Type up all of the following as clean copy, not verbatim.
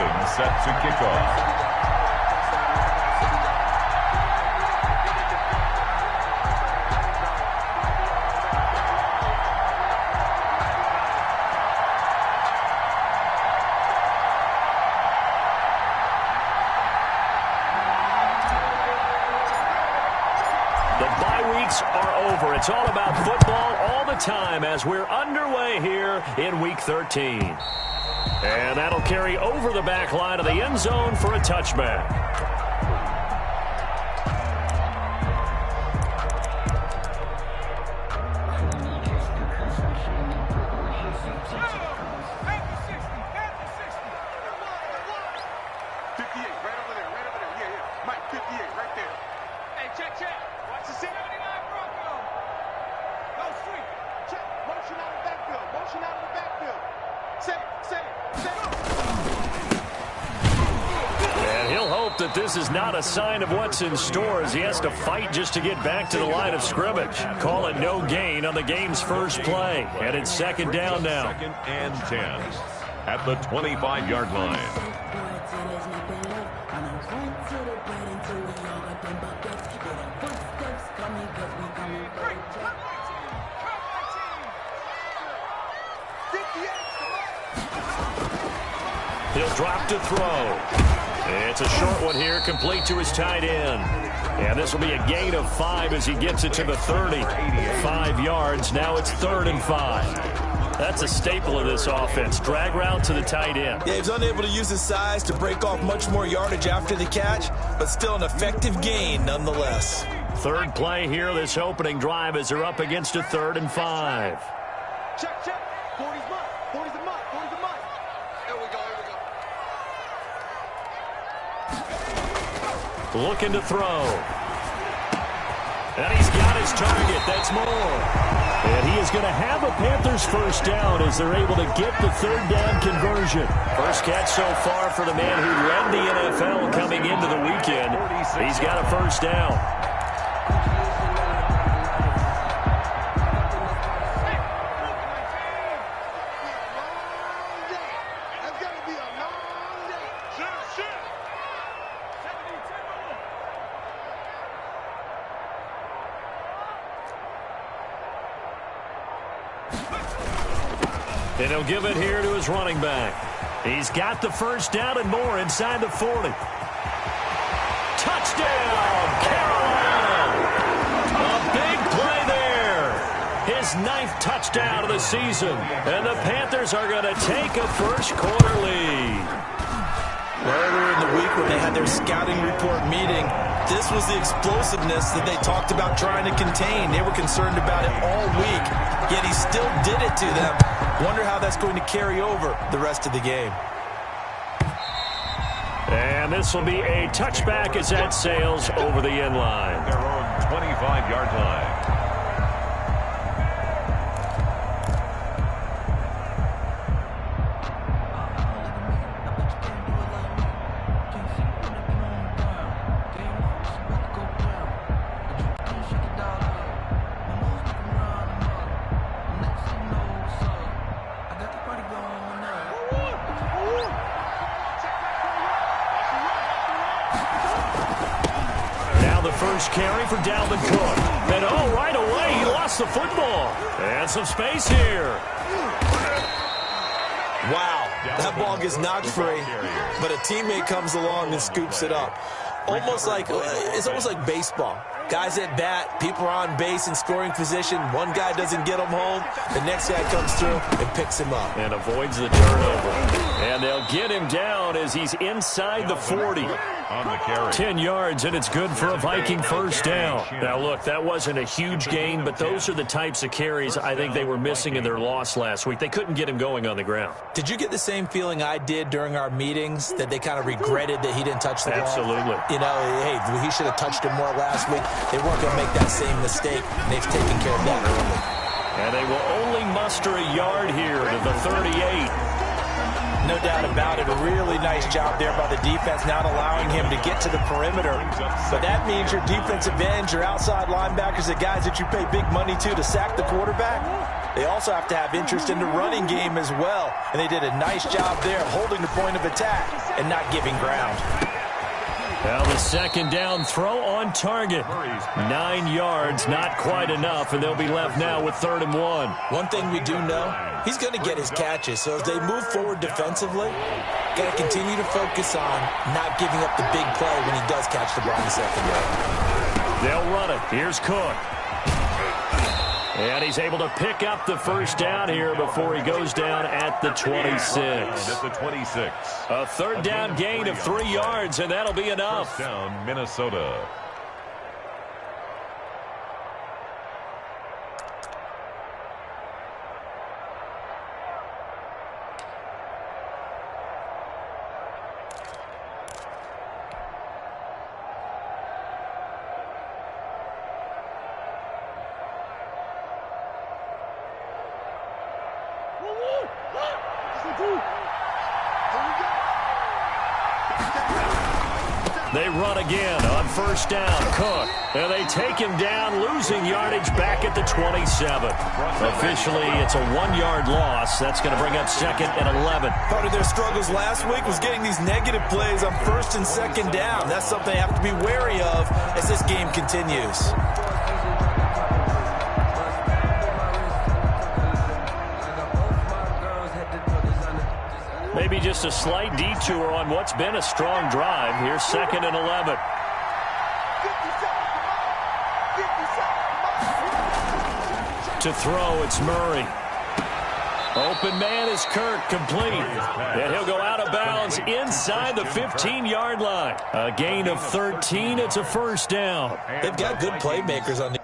Johnson set to kick off. Are over. It's all about football all the time as we're underway here in Week 13. And that'll carry over the back line of the end zone for a touchback. That this is not a sign of what's in store as he has to fight just to get back to the line of scrimmage. Call it no gain on the game's first play. And it's second down now. Second and 10 at the 25-yard line. He'll drop to throw. It's a short one here, complete to his tight end. And this will be a gain of 5 as he gets it to the 30. 5 yards, now it's 3rd and 5. That's a staple of this offense. Drag route to the tight end. Yeah, he's unable to use his size to break off much more yardage after the catch, but still an effective gain nonetheless. Third play here, this opening drive as they're up against a 3rd and 5. Check, check. 40's mine. 40's a mine. 40's a mine. Here we go, here we go. Looking to throw. And he's got his target. That's more. And he is going to have a Panthers first down as they're able to get the 3rd down conversion. First catch so far for the man who led the NFL coming into the weekend. He's got a first down. And he'll give it here to his running back. He's got the first down and more inside the 40. Touchdown, Carolina! A big play there. His 9th touchdown of the season. And the Panthers are going to take a first-quarter lead. Earlier in the week when they had their scouting report meeting, this was the explosiveness that they talked about trying to contain. They were concerned about it all week, yet he still did it to them. Wonder how that's going to carry over the rest of the game. And this will be a touchback as that sails over the end line. Their own 25-yard line. First carry for Dalvin Cook. And oh, right away, he lost the football. And some space here. Wow, that ball gets knocked free, but a teammate comes along and scoops it up. It's almost like baseball. Guys at bat, people are on base in scoring position. One guy doesn't get him home. The next guy comes through and picks him up. And avoids the turnover. And they'll get him down as he's inside the 40. On the carry. 10 yards, and it's good for a Viking first down. Now, look, that wasn't a huge gain, but those are the types of carries I think they were missing in their loss last week. They couldn't get him going on the ground. Did you get the same feeling I did during our meetings, that they kind of regretted that he didn't touch the ball? Absolutely. You know, hey, he should have touched it more last week. They weren't going to make that same mistake, and they've taken care of that early. And they will only muster a yard here to the 38. No doubt about it. A really nice job there by the defense, not allowing him to get to the perimeter. But that means your defensive ends, your outside linebackers, the guys that you pay big money to sack the quarterback, They also have to have interest in the running game as well. And they did a nice job there holding the point of attack and not giving ground. Well, the second down throw on target. 9 yards, not quite enough, and they'll be left now with 3rd and 1. One thing we do know, he's going to get his catches. So as they move forward defensively, got to continue to focus on not giving up the big play when he does catch the ball in the secondary. They'll run it. Here's Cook. And he's able to pick up the first down here before he goes down at the 26. At the 26. A 3rd down gain of 3 yards, and that'll be enough. First down, Minnesota. They run again on first down. Cook. And they take him down, losing yardage back at the 27. Officially, it's a 1-yard loss. That's going to bring up 2nd and 11. Part of their struggles last week was getting these negative plays on 1st and 2nd down. That's something they have to be wary of as this game continues. Maybe just a slight detour on what's been a strong drive. Here's 2nd and 11. To throw, it's Murray. Open man is Kirk, complete. And he'll go out of bounds inside the 15-yard line. A gain of 13. It's a first down. They've got good playmakers on the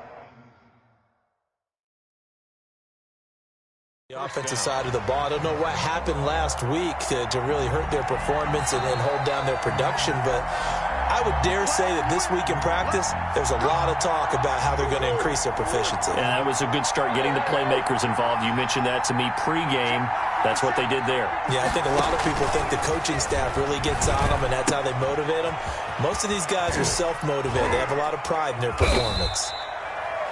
offensive side of the ball. I don't know what happened last week to really hurt their performance and hold down their production, but I would dare say that this week in practice, there's a lot of talk about how they're going to increase their proficiency. And that was a good start getting the playmakers involved. You mentioned that to me pregame. That's what they did there. Yeah, I think a lot of people think the coaching staff really gets on them, and that's how they motivate them. Most of these guys are self-motivated. They have a lot of pride in their performance.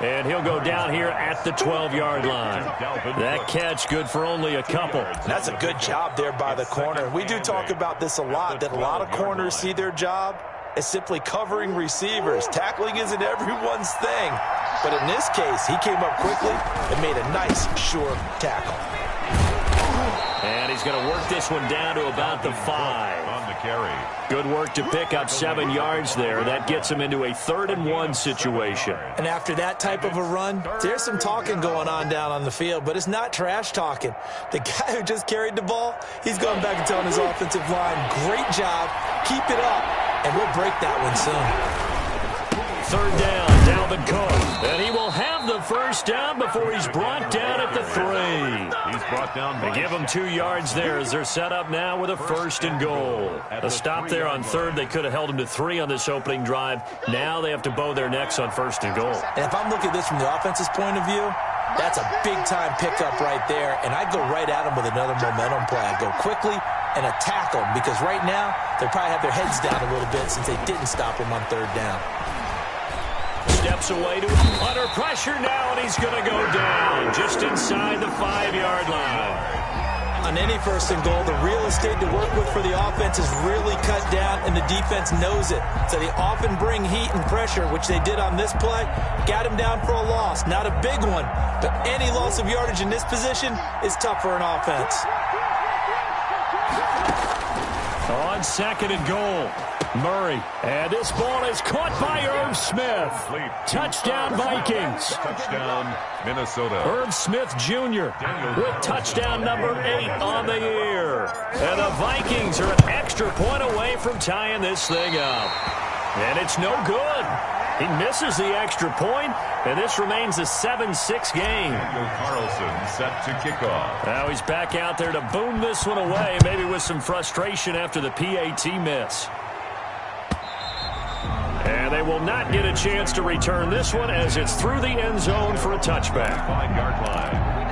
And he'll go down here at the 12-yard line. That catch good for only a couple. That's a good job there by the corner. We do talk about this a lot, that a lot of corners see their job as simply covering receivers. Tackling isn't everyone's thing. But in this case, he came up quickly and made a nice, sure tackle. And he's going to work this one down to about the 5. On the carry. Good work to pick up 7 yards there. That gets him into a 3rd and 1 situation. And after that type of a run, there's some talking going on down on the field, but it's not trash talking. The guy who just carried the ball, he's going back and telling his offensive line, great job, keep it up, and we'll break that one soon. 3rd down, Dalvin Cook. And he will have the first down before he's brought down at the 3. He's brought down. They give him 2 yards there as they're set up now with a 1st and goal. A stop there on 3rd. They could have held him to 3 on this opening drive. Now they have to bow their necks on 1st and goal. And if I'm looking at this from the offense's point of view, that's a big-time pickup right there. And I'd go right at him with another momentum play. I'd go quickly and attack them because right now they probably have their heads down a little bit since they didn't stop him on 3rd down. Steps away to under pressure now, and he's going to go down just inside the 5-yard line. On any 1st and goal, the real estate to work with for the offense is really cut down, and the defense knows it. So they often bring heat and pressure, which they did on this play. Got him down for a loss. Not a big one, but any loss of yardage in this position is tough for an offense. On 2nd and goal, Murray. And this ball is caught by Irv Smith. Touchdown, Vikings. Touchdown, Minnesota. Irv Smith Jr. with touchdown number 8 on the year. And the Vikings are an extra point away from tying this thing up. And it's no good. He misses the extra point, and this remains a 7-6 game. Daniel Carlson set to kick off. Now he's back out there to boom this one away, maybe with some frustration after the PAT miss. And they will not get a chance to return this one as it's through the end zone for a touchback. 5-yard line.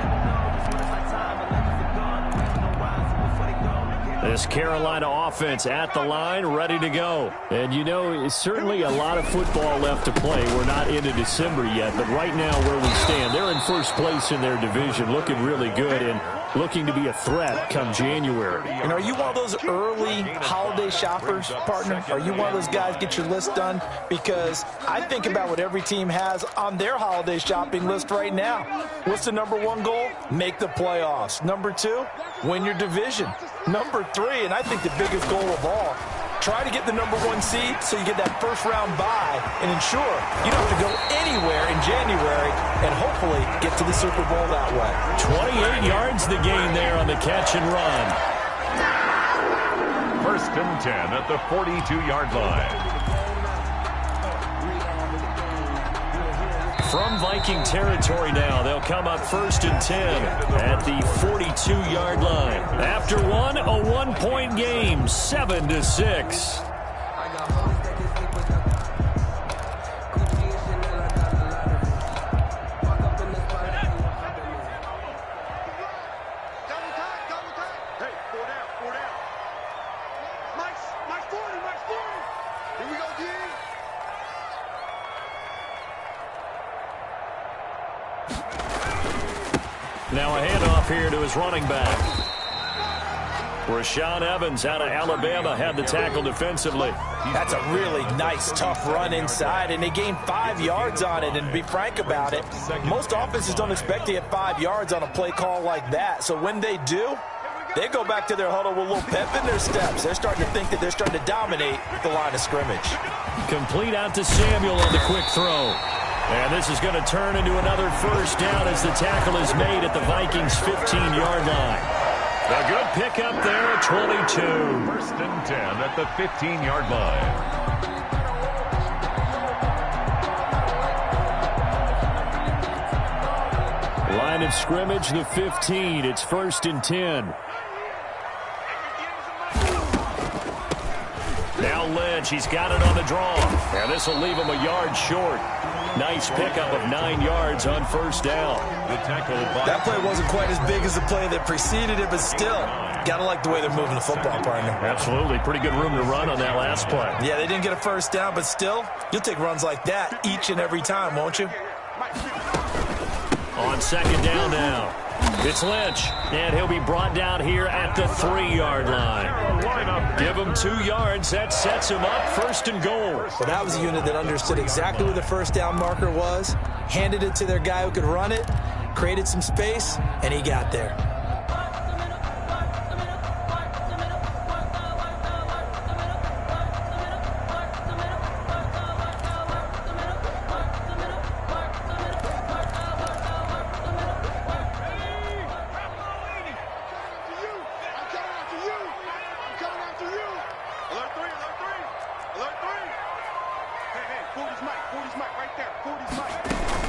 This Carolina offense at the line, ready to go. And, you know, certainly a lot of football left to play. We're not into December yet, but right now where we stand, they're in first place in their division, looking really good and looking to be a threat come January. And are you one of those early holiday shoppers, partner? Are you one of those guys get your list done? Because I think about what every team has on their holiday shopping list right now. What's the number one goal? Make the playoffs. Number two, win your division. Number three, and I think the biggest goal of all, try to get the number one seed so you get that first round bye and ensure you don't have to go anywhere in January and hopefully get to the Super Bowl that way. 28 yards the gain there on the catch and run. First and 10 at the 42-yard line. From Viking territory now, they'll come up first and 10 at the 42-yard line. After one, a one-point game, 7-6. Now a handoff here to his running back. Rashaan Evans out of Alabama had the tackle defensively. That's a really nice, tough run inside, and they gained 5 yards on it. And to be frank about it, most offenses don't expect to get 5 yards on a play call like that. So when they do, they go back to their huddle with a little pep in their steps. They're starting to think that they're starting to dominate the line of scrimmage. Complete out to Samuel on the quick throw. And this is going to turn into another first down as the tackle is made at the Vikings' 15-yard line. A good pickup there at 22. First and 10 at the 15-yard line. Line of scrimmage, the 15. It's first and 10. Now Lynch, he's got it on the draw. And this will leave him a yard short. Nice pickup of 9 yards on first down. The tackle by That play wasn't quite as big as the play that preceded it, but still, got to like the way they're moving the football, partner. Absolutely. Pretty good room to run on that last play. Yeah, they didn't get a first down, but still, you'll take runs like that each and every time, won't you? On second down now, it's Lynch, and he'll be brought down here at the 3-yard line. Give him 2 yards. That sets him up first and goal. Well, that was a unit that understood exactly where the first down marker was, handed it to their guy who could run it, created some space, and he got there.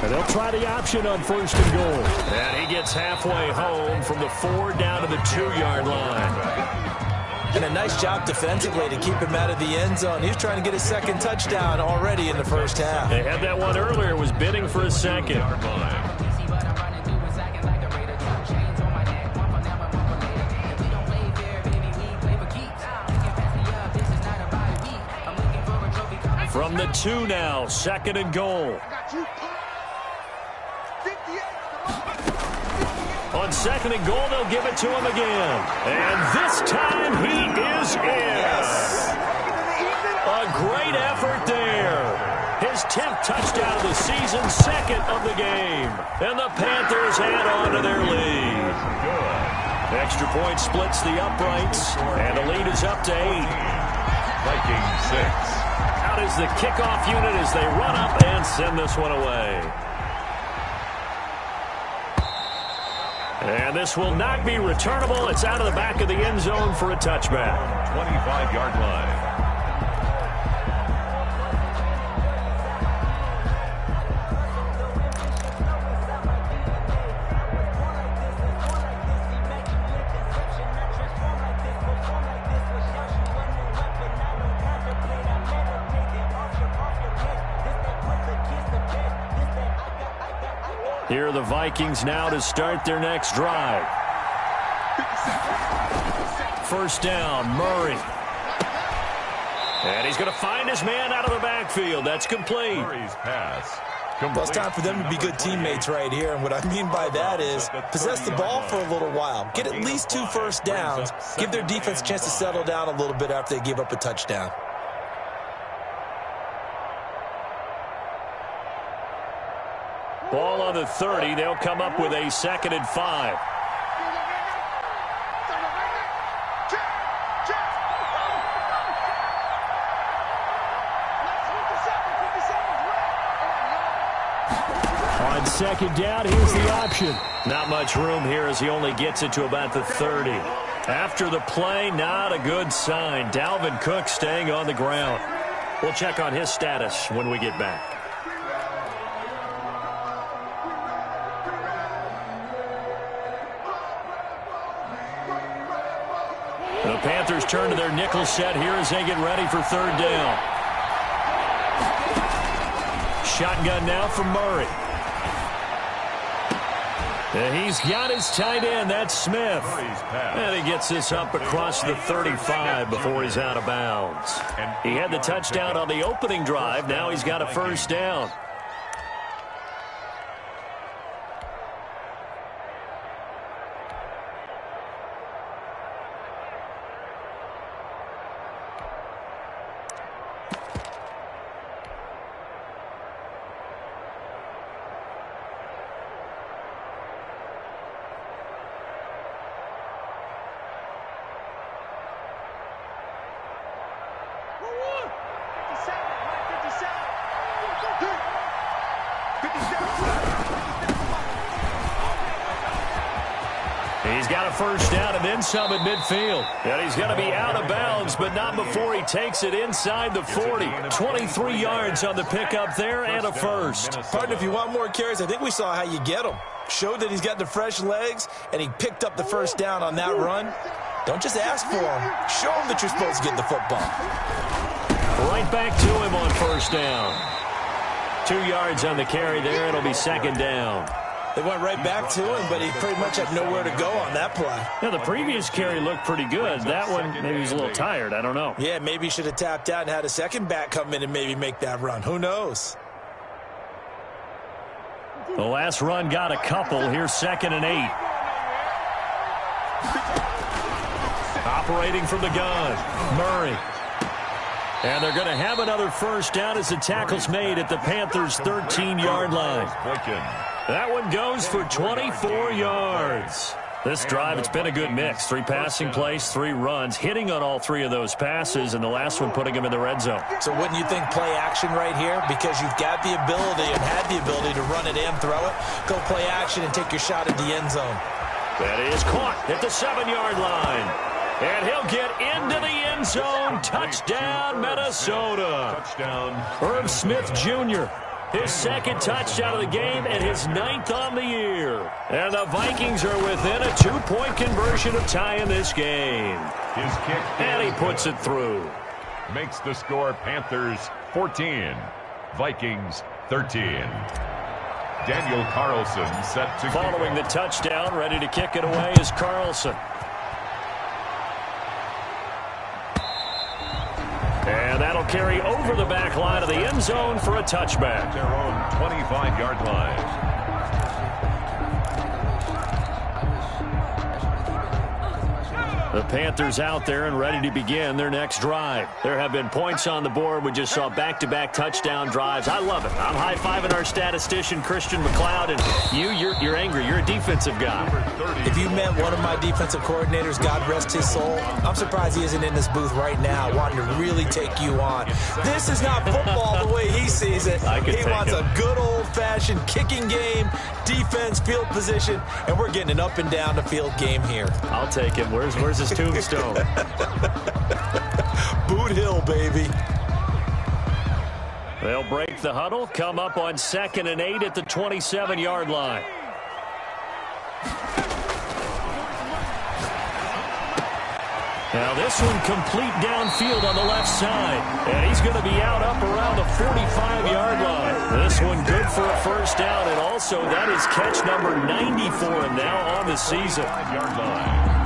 And they'll try the option on first and goal. And he gets halfway home from the 4 down to the 2-yard line. And a nice job defensively to keep him out of the end zone. He was trying to get his second touchdown already in the first half. They had that one earlier, was bidding for a second. From the 2 now, second and goal. On second and goal, they'll give it to him again. And this time he is in. Yes. A great effort there. His 10th touchdown of the season, second of the game. And the Panthers add on to their lead. Extra point splits the uprights, and the lead is up to 8. Vikings 6. Out is the kickoff unit as they run up and send this one away. And this will not be returnable. It's out of the back of the end zone for a touchback. 25-yard line. Here are the Vikings now to start their next drive. First down, Murray. And he's going to find his man out of the backfield. That's complete. Murray's pass Well, it's time for them to be good teammates right here, and what I mean by that is possess the ball for a little while, get at least 2 first downs, give their defense a chance to settle down a little bit after they give up a touchdown. Ball on the 30. They'll come up with a 2nd and 5. On 2nd down, here's the option. Not much room here as he only gets it to about the 30. After the play, not a good sign. Dalvin Cook staying on the ground. We'll check on his status when we get back. The Panthers turn to their nickel set here as they get ready for 3rd down. Shotgun now from Murray. And he's got his tight end. That's Smith. And he gets this up across the 35 before he's out of bounds. He had the touchdown on the opening drive. Now he's got a 1st down. He's got a 1st down and then some at midfield. And he's going to be out of bounds, but not before he takes it inside the 40. 23 yards on the pickup there and a 1st. Partner, if you want more carries, I think we saw how you get them. Showed that he's got the fresh legs, and he picked up the 1st down on that run. Don't just ask for him. Show him that you're supposed to get the football. Right back to him on 1st down. 2 yards on the carry there. It'll be 2nd down. They went right back to him, but he pretty much had nowhere to go on that play. Yeah, the previous carry looked pretty good. That one, maybe he's a little tired. I don't know. Yeah, maybe he should have tapped out and had a 2nd back come in and maybe make that run. Who knows? The last run got a couple. Here's 2nd and 8. Operating from the gun, Murray. And they're going to have another 1st down as the tackle's made at the Panthers' 13-yard line. That one goes for 24 yards. This drive, it's been a good mix. 3 passing plays, 3 runs, hitting on all 3 of those passes, and the last one putting him in the red zone. So wouldn't you think play action right here? Because you've got the ability and had the ability to run it and throw it. Go play action and take your shot at the end zone. That is caught at the 7-yard line. And he'll get into the end zone. Touchdown, Minnesota. Touchdown. Herb Smith Jr., his 2nd touchdown of the game and his 9th on the year. And the Vikings are within a 2-point conversion of tying this game. His kick. And he puts it through. Makes the score Panthers 14, Vikings 13. Daniel Carlson set to Following the touchdown, ready to kick it away is Carlson. And that'll carry over the back line of the end zone for a touchback. their own 25-yard line. The Panthers out there and ready to begin their next drive. There have been points on the board. We just saw back-to-back touchdown drives. I love it. I'm high-fiving our statistician, Christian McLeod, and you're angry. You're a defensive guy. If you met one of my defensive coordinators, God rest his soul, I'm surprised he isn't in this booth right now wanting to really take you on. This is not football the way he sees it. He wants a good old-fashioned kicking game, defense, field position, and we're getting an up-and-down-the-field game here. I'll take him. Where's his tombstone? Boot Hill, baby. They'll break the huddle, come up on 2nd and 8 at the 27-yard line. Now this one complete downfield on the left side. And he's going to be out up around the 45-yard line. This one good for a first down, and also that is catch number 90 for him now on the season. 5-yard line.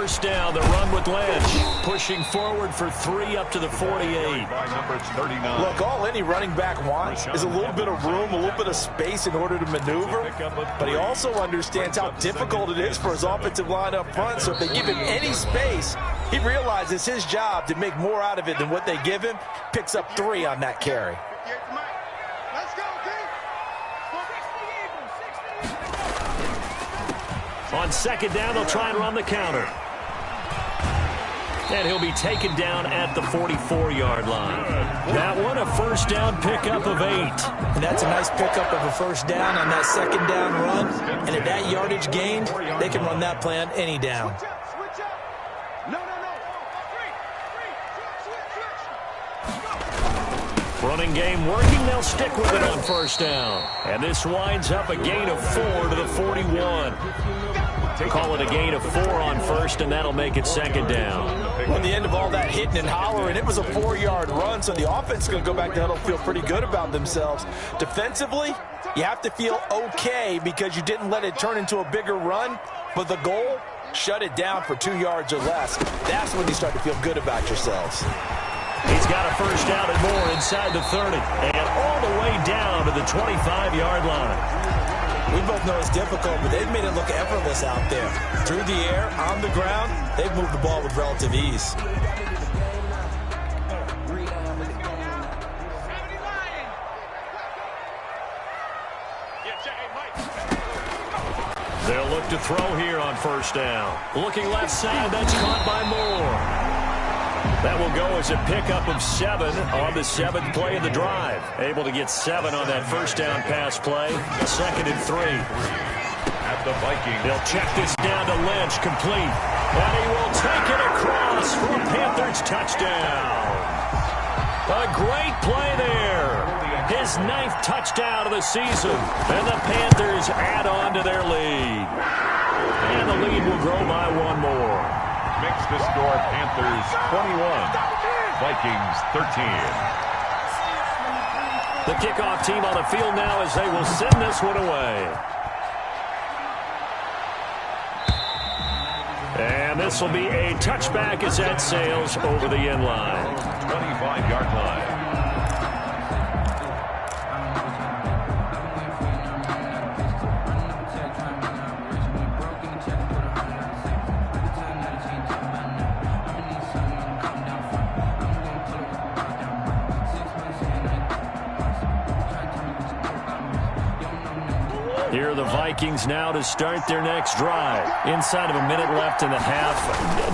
first down. The run with Lynch. Pushing forward for 3 up to the 48. Look, all any running back wants is a little bit of room, a little bit of space in order to maneuver. But he also understands how difficult it is for his offensive line up front. So if they give him any space, he realizes his job to make more out of it than what they give him. Picks up 3 on that carry. On second down, they'll try and run the counter. And he'll be taken down at the 44-yard line. That one, a first down pickup of 8. And that's a nice pickup of a first down on that second down run. And at that yardage gained, they can run that play on any down. Running game working. They'll stick with it on first down. And this winds up a gain of 4 to the 41. Call it a gain of 4 on first, and that'll make it second down. On the end of all that hitting and hollering, it was a 4-yard run, so the offense is going to go back to huddle, feel pretty good about themselves. Defensively, you have to feel okay because you didn't let it turn into a bigger run, but the goal, shut it down for 2 yards or less. That's when you start to feel good about yourselves. He's got a first down and more inside the 30, and all the way down to the 25-yard line. We both know it's difficult, but they've made it look effortless out there. Through the air, on the ground, they've moved the ball with relative ease. They'll look to throw here on first down. Looking left side, that's caught by Moore. That will go as a pickup of 7 on the 7th play of the drive. Able to get 7 on that first down pass play. 2nd and 3. At the Vikings. They'll check this down to Lynch, complete. And he will take it across for a Panthers touchdown. A great play there. His 9th touchdown of the season. And the Panthers add on to their lead. And the lead will grow by 1 more. Makes the score Panthers 21, Vikings 13. The kickoff team on the field now as they will send this one away. And this will be a touchback as that sails over the end line. 25-yard line. Here are the Vikings now to start their next drive. Inside of a minute left in the half.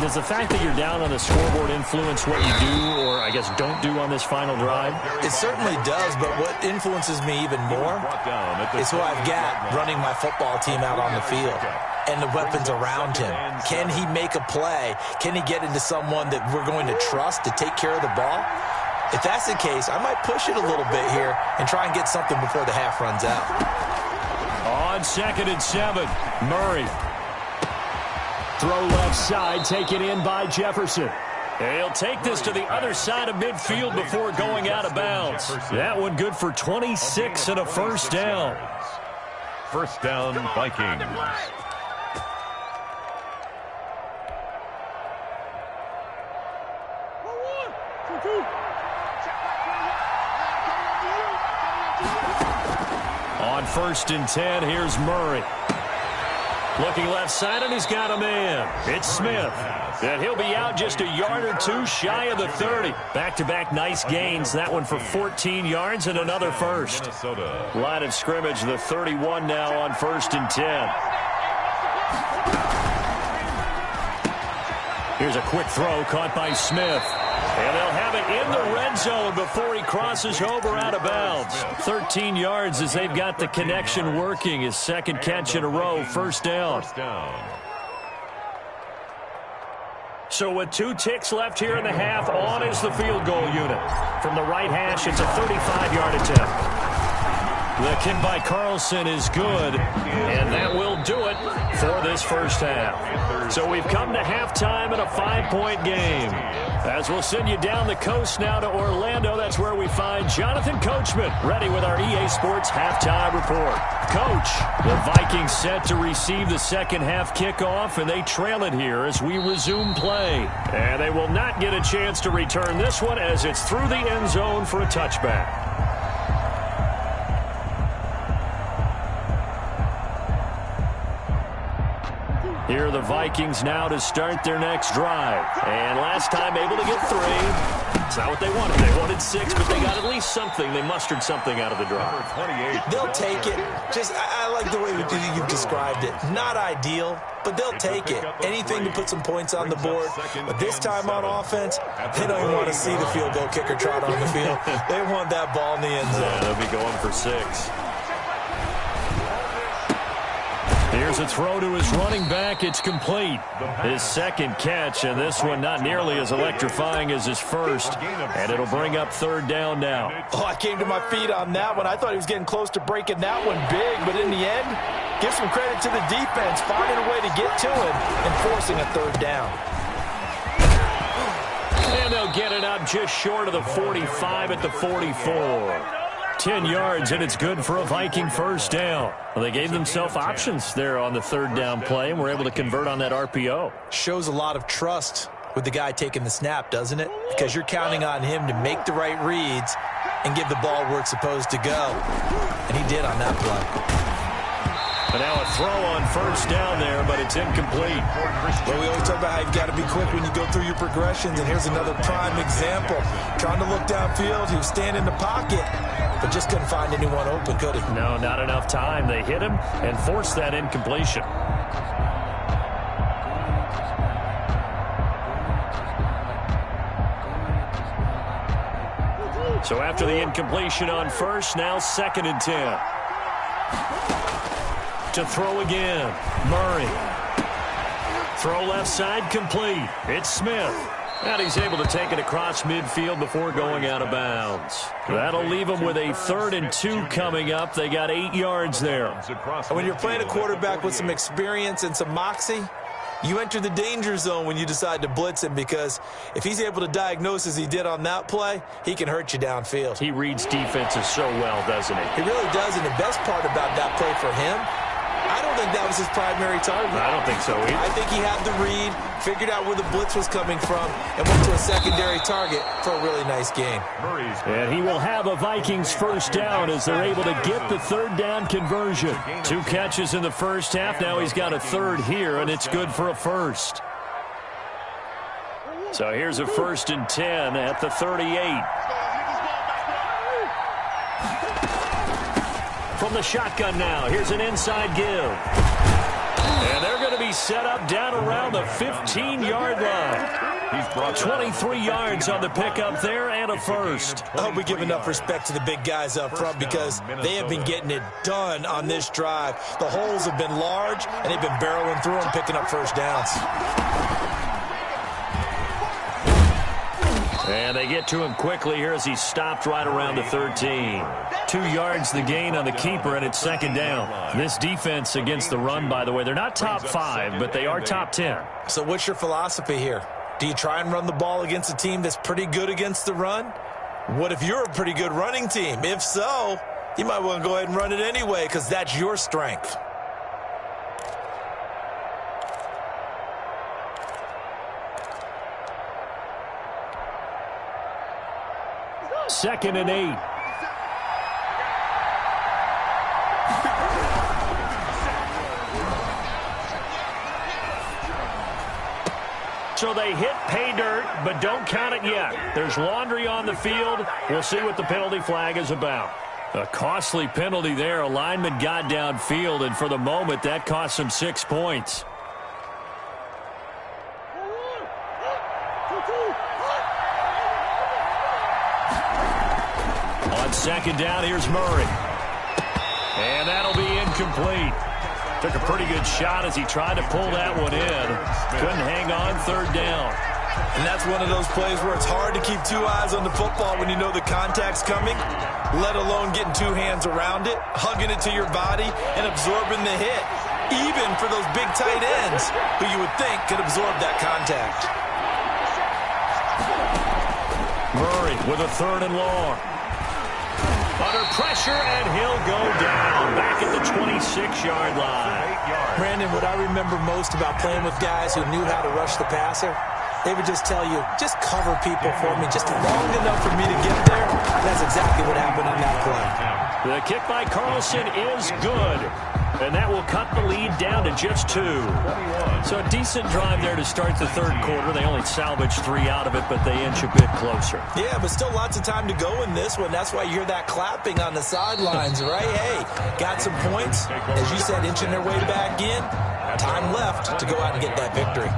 Does the fact that you're down on the scoreboard influence what you do, or I guess don't do on this final drive? It certainly does, but what influences me even more is who I've got running my football team out on the field and the weapons around him. Can he make a play? Can he get into someone that we're going to trust to take care of the ball? If that's the case, I might push it a little bit here and try and get something before the half runs out. On 2nd and 7, Murray. Throw left side, taken in by Jefferson. He'll take this to the other side of midfield before going out of bounds. That one good for 26 and a first down. First down, Vikings. On 1st and 10, here's Murray. Looking left side, and he's got a man. It's Smith. And he'll be out just a yard or 2 shy of the 30. Back-to-back nice gains. That one for 14 yards and another first. Line of scrimmage, the 31 now on 1st and 10. Here's a quick throw caught by Smith. And they'll have it in the red zone before he crosses over out of bounds. 13 yards as they've got the connection working. His 2nd catch in a row, first down. So with 2 ticks left here in the half, on is the field goal unit. From the right hash, it's a 35-yard attempt. The kick by Carlson is good, and that will do it for this first half. So we've come to halftime in a 5-point game. As we'll send you down the coast now to Orlando, that's where we find Jonathan Coachman, ready with our EA Sports Halftime Report. Coach, the Vikings set to receive the second half kickoff, and they trail it here as we resume play. And they will not get a chance to return this one as it's through the end zone for a touchback. Here are the Vikings now to start their next drive. And last time able to get 3. It's not what they wanted. They wanted 6, but they got at least something. They mustered something out of the drive. They'll take it. I like the way you've described it. Not ideal, but they'll take it. Anything to put some points on the board. But this time on offense, they don't even want to see the field goal kicker trot on the field. They want that ball in the end zone. Yeah, they'll be going for 6. Here's a throw to his running back. It's complete. His second catch, and this one not nearly as electrifying as his first. And it'll bring up third down now. Oh, I came to my feet on that one. I thought he was getting close to breaking that one big, but in the end, give some credit to the defense, finding a way to get to him and forcing a third down. And they'll get it up just short of the 45 at the 44. 10 yards, and it's good for a Viking first down. Well, they gave themselves options there on the third down play, and were able to convert on that RPO. Shows a lot of trust with the guy taking the snap, doesn't it? Because you're counting on him to make the right reads and give the ball where it's supposed to go. And he did on that play. But now a throw on first down there, but it's incomplete. Well, we always talk about how you've got to be quick when you go through your progressions, and here's another prime example. Trying to look downfield, he was standing in the pocket, but just couldn't find anyone open, could he? No, not enough time. They hit him and forced that incompletion. So after the incompletion on first, now 2nd and 10. To throw again, Murray. Throw left side, complete. It's Smith. And he's able to take it across midfield before going out of bounds. That'll leave them with a 3rd and 2 coming up. They got 8 yards there. And when you're playing a quarterback with some experience and some moxie, you enter the danger zone when you decide to blitz him, because if he's able to diagnose as he did on that play, he can hurt you downfield. He reads defenses so well, doesn't he? He really does, and the best part about that play for him, I don't think that was his primary target. I don't think so either. I think he had the read, figured out where the blitz was coming from, and went to a secondary target for a really nice gain. And he will have a Vikings first down as they're able to get the third down conversion. 2 catches in the first half. Now he's got a 3rd here, and it's good for a first. So here's a 1st and 10 at the 38. From the shotgun now, here's an inside give. And they're going to be set up down around the 15-yard line. He's brought 23 yards on the pickup there and a first. I hope we give enough respect to the big guys up front, because they have been getting it done on this drive. The holes have been large, and they've been barreling through them, picking up first downs. And they get to him quickly here as he stopped right around the 13. 2 yards the gain on the keeper, and it's 2nd down. This defense against the run, by the way, they're not top 5, but they are top 10. So what's your philosophy here? Do you try and run the ball against a team that's pretty good against the run? What if you're a pretty good running team? If so, you might want to go ahead and run it anyway, because that's your strength. Second and 8. So they hit pay dirt, but don't count it yet. There's laundry on the field. We'll see what the penalty flag is about. A costly penalty there. A lineman got downfield, and for the moment, that cost him 6 points. On 2nd down, here's Murray. And that'll be incomplete. Took a pretty good shot as he tried to pull that one in. Couldn't hang on, 3rd down. And that's one of those plays where it's hard to keep 2 eyes on the football when you know the contact's coming, let alone getting 2 hands around it, hugging it to your body, and absorbing the hit, even for those big tight ends who you would think could absorb that contact. Murray with a 3rd and long. Under pressure, and he'll go down back at the 26-yard line. Brandon, what I remember most about playing with guys who knew how to rush the passer, they would just tell you, just cover people for me, just long enough for me to get there. That's exactly what happened on that play. The kick by Carlson is good, and that will cut the lead down to just 2. So a decent drive there to start the 3rd quarter. They only salvaged 3 out of it, but they inch a bit closer. Yeah, but still lots of time to go in this one. That's why you hear that clapping on the sidelines, right? Hey, got some points. As you said, inching their way back in. Time left to go out and get that victory.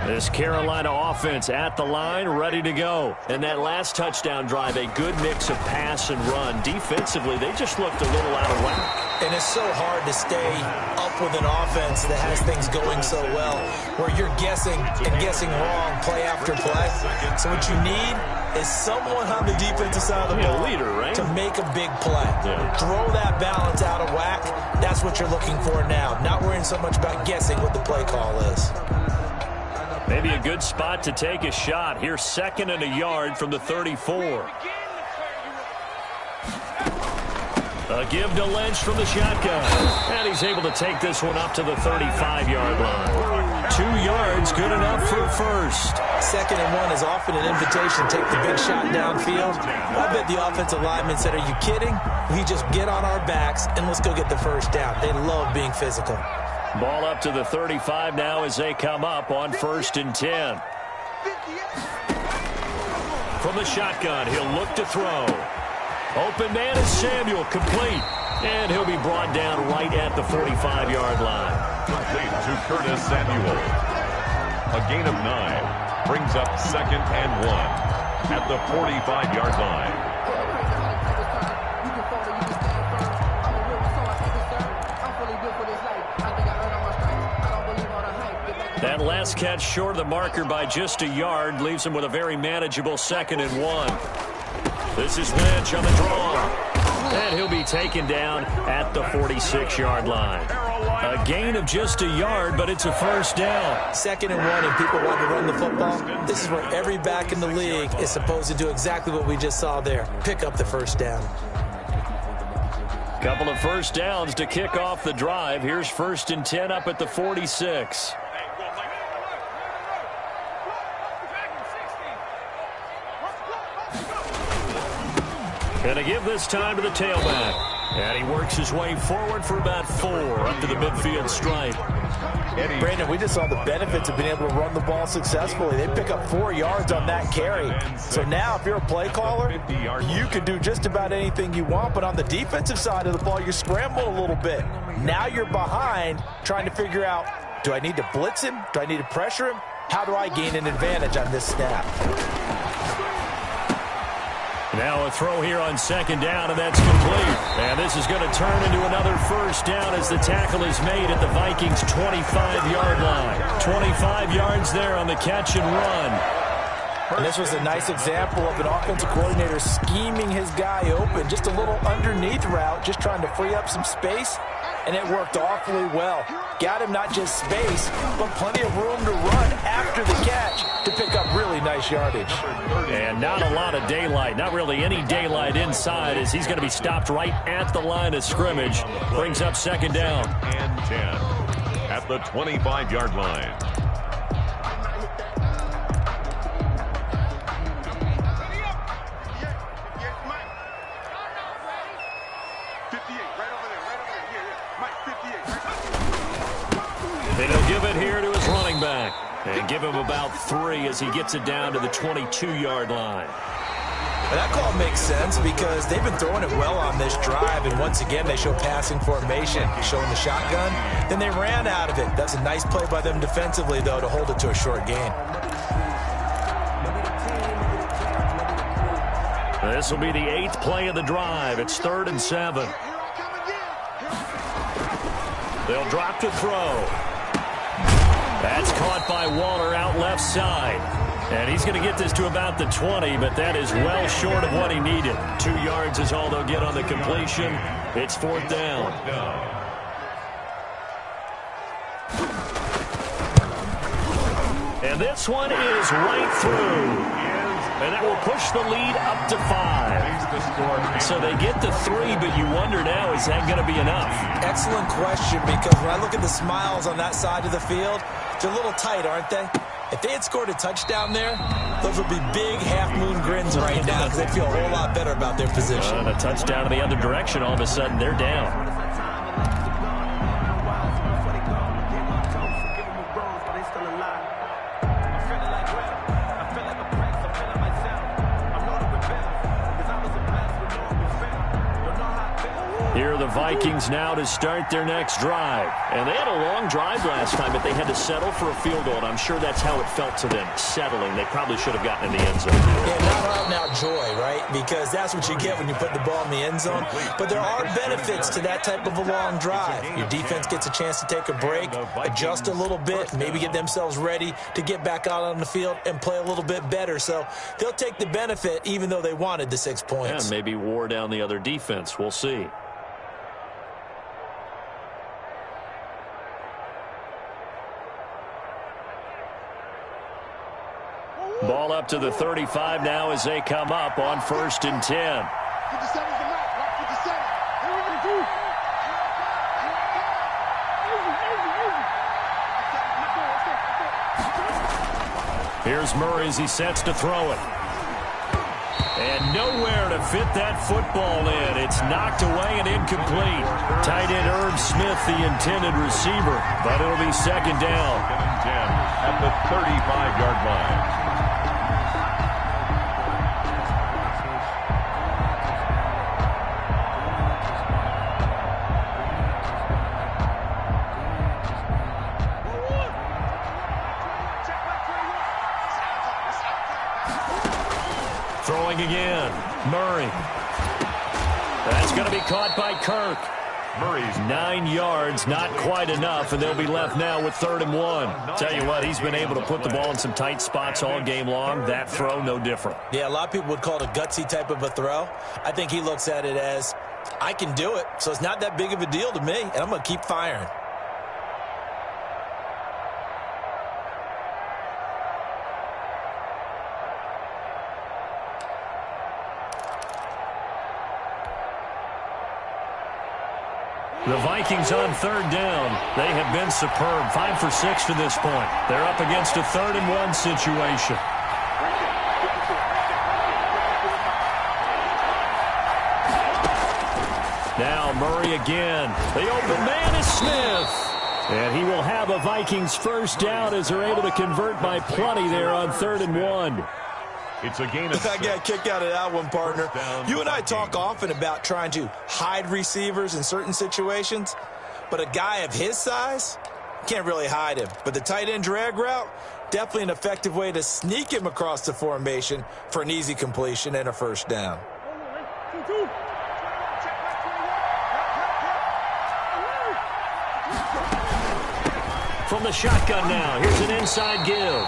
This Carolina offense at the line, ready to go. And that last touchdown drive, a good mix of pass and run. Defensively, they just looked a little out of whack. And it's so hard to stay up with an offense that has things going so well, where you're guessing and guessing wrong play after play. So what you need is someone on the defensive side of the ball leader, right? to make a big play. Yeah. Throw that balance out of whack. That's what you're looking for now. Not worrying so much about guessing what the play call is. Maybe a good spot to take a shot. Here's 2nd and a yard from the 34. A give to Lynch from the shotgun. And he's able to take this one up to the 35-yard line. 2 yards, good enough for a first. 2nd and 1 is often an invitation to take the big shot downfield. I bet the offensive lineman said, are you kidding? We just get on our backs and let's go get the first down. They love being physical. Ball up to the 35 now as they come up on 1st and 10. From the shotgun, he'll look to throw. Open man is Samuel, complete. And he'll be brought down right at the 45-yard line. Complete to Curtis Samuel. A gain of 9 brings up 2nd and 1 at the 45-yard line. That last catch short of the marker by just a yard leaves him with a very manageable 2nd and 1. This is Lynch on the draw. And he'll be taken down at the 46-yard line. A gain of just a yard, but it's a first down. 2nd and 1, and people want to run the football. This is where every back in the league is supposed to do exactly what we just saw there. Pick up the first down. Couple of first downs to kick off the drive. Here's 1st and 10 up at the 46. Gonna give this time to the tailback. And he works his way forward for about 4 up to the midfield stripe. Brandon, we just saw the benefits of being able to run the ball successfully. They pick up 4 yards on that carry. So now if you're a play caller, you can do just about anything you want. But on the defensive side of the ball, you're scrambling a little bit. Now you're behind trying to figure out, do I need to blitz him? Do I need to pressure him? How do I gain an advantage on this snap? Now a throw here on 2nd down, and that's complete. And this is going to turn into another first down as the tackle is made at the Vikings' 25-yard line. 25 yards there on the catch and run. And this was a nice example of an offensive coordinator scheming his guy open. Just a little underneath route, just trying to free up some space, and it worked awfully well. Got him not just space, but plenty of room to run after the catch to pick up really nice yardage. And not a lot of daylight, not really any daylight inside, as he's going to be stopped right at the line of scrimmage. Brings up 2nd down. And 10 at the 25-yard line. And he'll give it here to his running back. And give him about 3 as he gets it down to the 22-yard line. That call makes sense because they've been throwing it well on this drive, and once again they show passing formation, showing the shotgun. Then they ran out of it. That's a nice play by them defensively, though, to hold it to a short gain. This will be the 8th play of the drive. It's 3rd and 7. They'll drop to throw. That's caught by Waller out left side. And he's going to get this to about the 20, but that is well short of what he needed. 2 yards is all they'll get on the completion. It's 4th down. And this one is right through. And that will push the lead up to 5. So they get to 3, but you wonder now, is that going to be enough? Excellent question, because when I look at the smiles on that side of the field, they're a little tight, aren't they? If they had scored a touchdown there, those would be big half-moon grins right now because they'd feel a whole lot better about their position. And a touchdown in the other direction, all of a sudden they're down. Here are the Vikings now to start their next drive. And they had a long drive last time, but they had to settle for a field goal, and I'm sure that's how it felt to them, settling. They probably should have gotten in the end zone. Yeah, not out-and-out joy, right? Because that's what you get when you put the ball in the end zone. But there are benefits to that type of a long drive. Your defense gets a chance to take a break, adjust a little bit, maybe get themselves ready to get back out on the field and play a little bit better. So they'll take the benefit even though they wanted the 6 points. And maybe wore down the other defense. We'll see. Ball up to the 35 now as they come up on 1st and 10. Here's Murray as he sets to throw it. And nowhere to fit that football in. It's knocked away and incomplete. Tight end Herb Smith, the intended receiver, but it'll be 2nd down. 2nd and 10 at the 35-yard line. Throwing again. Murray. That's going to be caught by Kirk. Murray's 9 yards, not quite enough, and they'll be left now with 3rd and 1. Tell you what, he's been able to put the ball in some tight spots all game long. That throw, no different. Yeah, a lot of people would call it a gutsy type of a throw. I think he looks at it as, I can do it, so it's not that big of a deal to me, and I'm going to keep firing. The Vikings on 3rd down. They have been superb. 5 for 6 to this point. They're up against a 3rd and 1 situation. Now Murray again. The open man is Smith. And he will have a Vikings 1st down as they're able to convert by plenty there on 3rd and 1. It's a gain of 6. I got a kick out of that one, partner. You and I talk often about trying to hide receivers in certain situations, but a guy of his size can't really hide him. But the tight end drag route, definitely an effective way to sneak him across the formation for an easy completion and a 1st down. From the shotgun now, here's an inside give.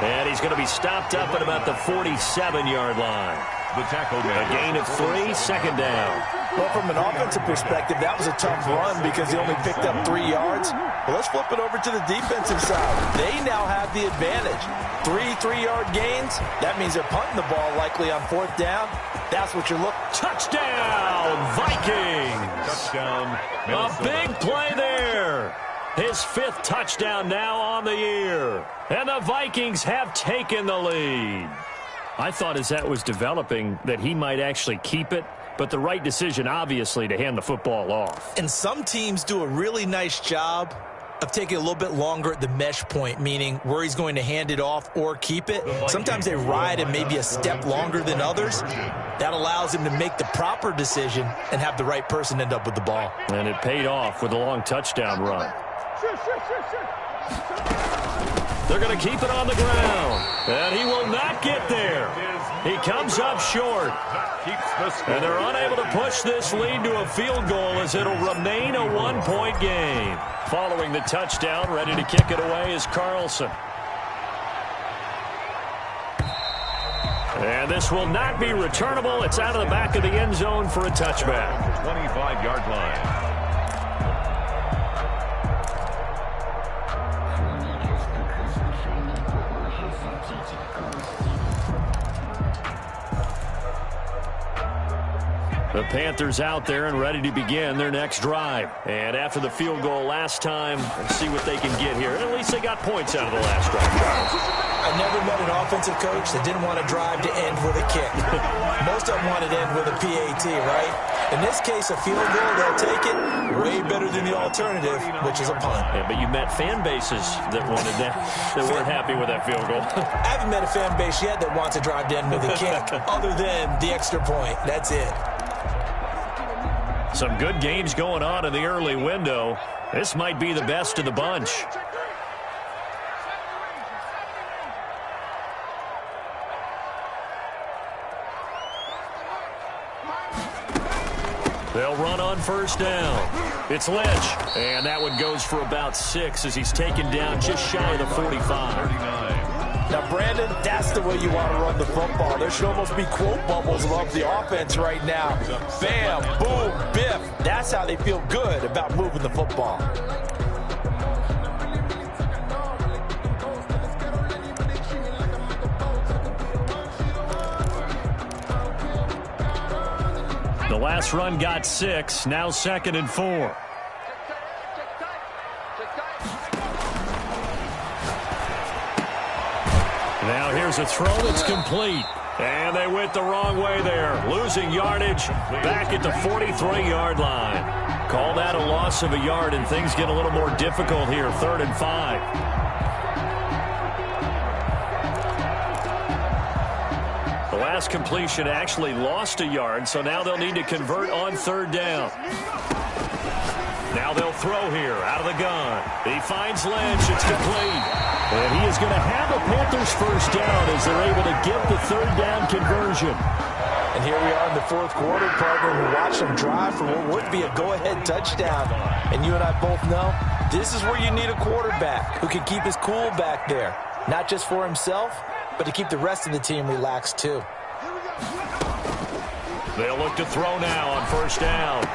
And he's going to be stopped up at about the 47-yard line. The tackle A gain of 3, 2nd down. Well, from an offensive perspective, that was a tough run because he only picked up 3 yards. But let's flip it over to the defensive side. They now have the advantage. 3-3-yard gains. That means they're punting the ball likely on 4th down. That's what you're looking. Touchdown, Vikings. touchdown. A big play there. His 5th touchdown now on the year. And the Vikings have taken the lead. I thought as that was developing that he might actually keep it, but the right decision, obviously, to hand the football off. And some teams do a really nice job of taking a little bit longer at the mesh point, meaning where he's going to hand it off or keep it. Sometimes they ride him maybe a step longer than others. That allows him to make the proper decision and have the right person end up with the ball. And it paid off with a long touchdown run. They're going to keep it on the ground. And he will not get there. He comes up short. And they're unable to push this lead to a field goal as it'll remain a 1-point game. Following the touchdown, ready to kick it away is Carlson. And this will not be returnable. It's out of the back of the end zone for a touchback. 25-yard line. The Panthers out there and ready to begin their next drive. And after the field goal last time, let's see what they can get here. At least they got points out of the last drive, Charles. I never met an offensive coach that didn't want to drive to end with a kick. Most of them wanted to end with a PAT, right? In this case, a field goal, they'll take it. Way better than the alternative, which is a punt. Yeah, but you met fan bases that wanted that, that weren't happy with that field goal. I haven't met a fan base yet that wants to drive to end with a kick, other than the extra point. That's it. Some good games going on in the early window. This might be the best of the bunch. They'll run on first down. It's Lynch. And that one goes for about 6 as he's taken down just shy of the 45. Now, Brandon, that's the way you want to run the football. There should almost be quote bubbles above the offense right now. Bam, boom, biff. That's how they feel good about moving the football. The last run got 6, now 2nd and 4. Now here's a throw that's complete. And they went the wrong way there. Losing yardage back at the 43-yard line. Call that a loss of a yard, and things get a little more difficult here, 3rd and 5. The last completion actually lost a yard, so now they'll need to convert on 3rd down. Now they'll throw here out of the gun. He finds Lynch. It's complete. And he is going to have the Panthers first down as they're able to get the 3rd down conversion. And here we are in the 4th quarter, partner. We watch them drive for what would be a go-ahead touchdown. And you and I both know this is where you need a quarterback who can keep his cool back there. Not just for himself, but to keep the rest of the team relaxed too. They'll look to throw now on first down.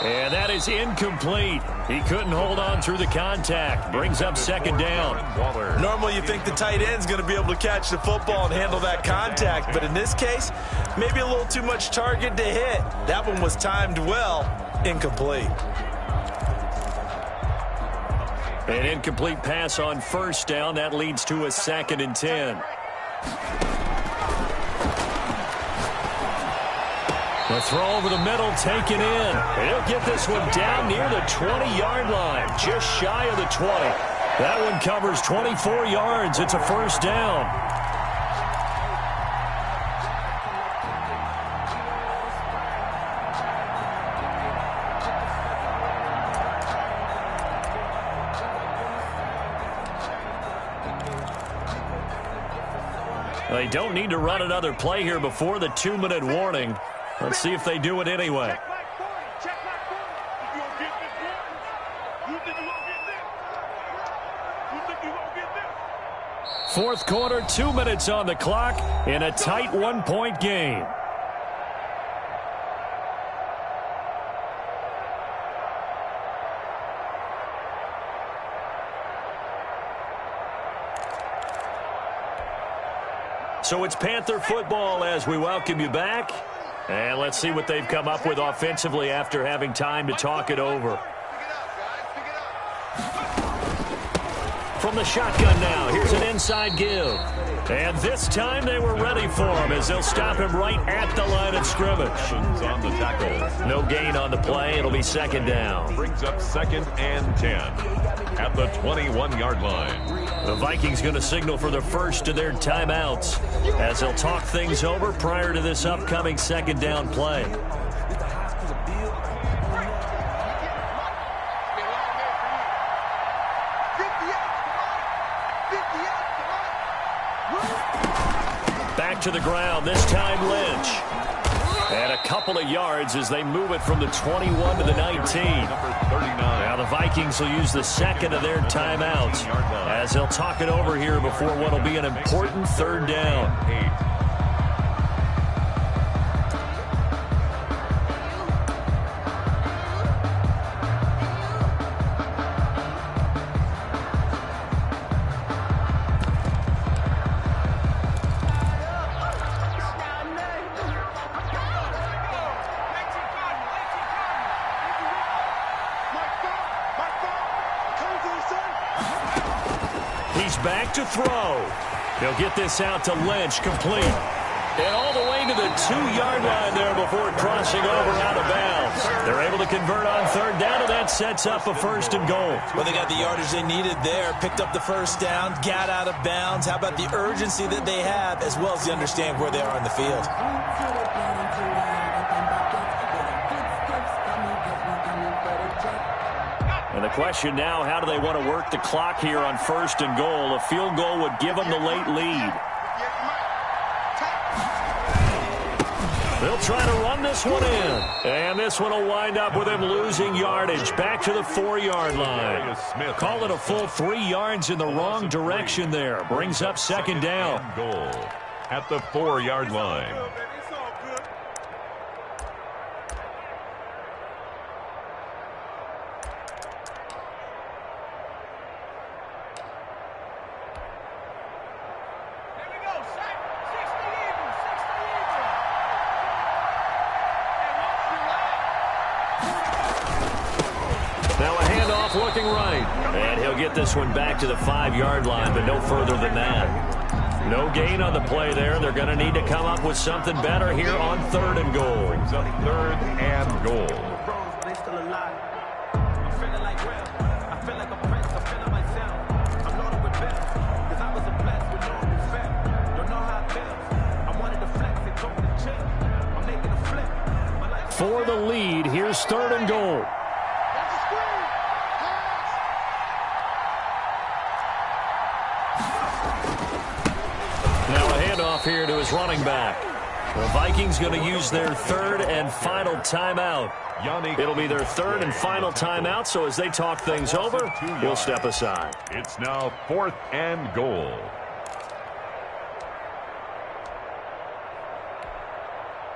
And that is incomplete. He couldn't hold on through the contact. Brings up 2nd down. Normally you think the tight end's going to be able to catch the football and handle that contact, but in this case, maybe a little too much target to hit. That one was timed well. Incomplete. An incomplete pass on first down. That leads to a 2nd and 10. The throw over the middle taken in. He'll get this one down near the 20-yard line, just shy of the 20. That one covers 24 yards. It's a first down. They don't need to run another play here before the 2-minute warning. Let's see if they do it anyway. Fourth quarter, 2 minutes on the clock in a tight 1-point game. So it's Panther football as we welcome you back. And let's see what they've come up with offensively after having time to talk it over. From the shotgun now, here's an inside give. And this time they were ready for him as they'll stop him right at the line of scrimmage. On the tackle. No gain on the play. It'll be 2nd down. Brings up 2nd and 10 at the 21-yard line. The Vikings going to signal for the first of their timeouts as they'll talk things over prior to this upcoming 2nd down play. Back to the ground, this time Lynch. And a couple of yards as they move it from the 21 to the 19. Now the Vikings will use the 2nd of their timeouts as they'll talk it over here before what will be an important 3rd down. He's back to throw. He'll get this out to Lynch, complete. And all the way to the 2-yard line there before crossing over out of bounds. They're able to convert on third down, and that sets up a 1st and goal. Well, they got the yardage they needed there, picked up the first down, got out of bounds. How about the urgency that they have, as well as they understand where they are on the field? And the question now, how do they want to work the clock here on 1st and goal? A field goal would give them the late lead. They'll try to run this one in. And this one will wind up with him losing yardage back to the 4-yard line. Call it a full 3 yards in the wrong direction there. Brings up 2nd down. Goal at the 4-yard line. Looking right. And he'll get this one back to the 5-yard line, but no further than that. No gain on the play there. They're going to need to come up with something better here on 3rd and goal. Brings up 3rd and goal. For the lead, here's 3rd and goal. Here to his running back. The Vikings going to use their 3rd and final timeout. It'll be their 3rd and final timeout, so as they talk things over, he'll step aside. It's now 4th and goal.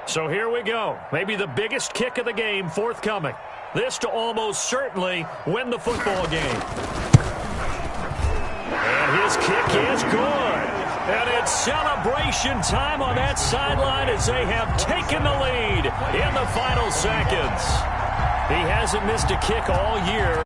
So here we go. Maybe the biggest kick of the game forthcoming. This to almost certainly win the football game. And his kick is good. And it's celebration time on that sideline as they have taken the lead in the final seconds. He hasn't missed a kick all year.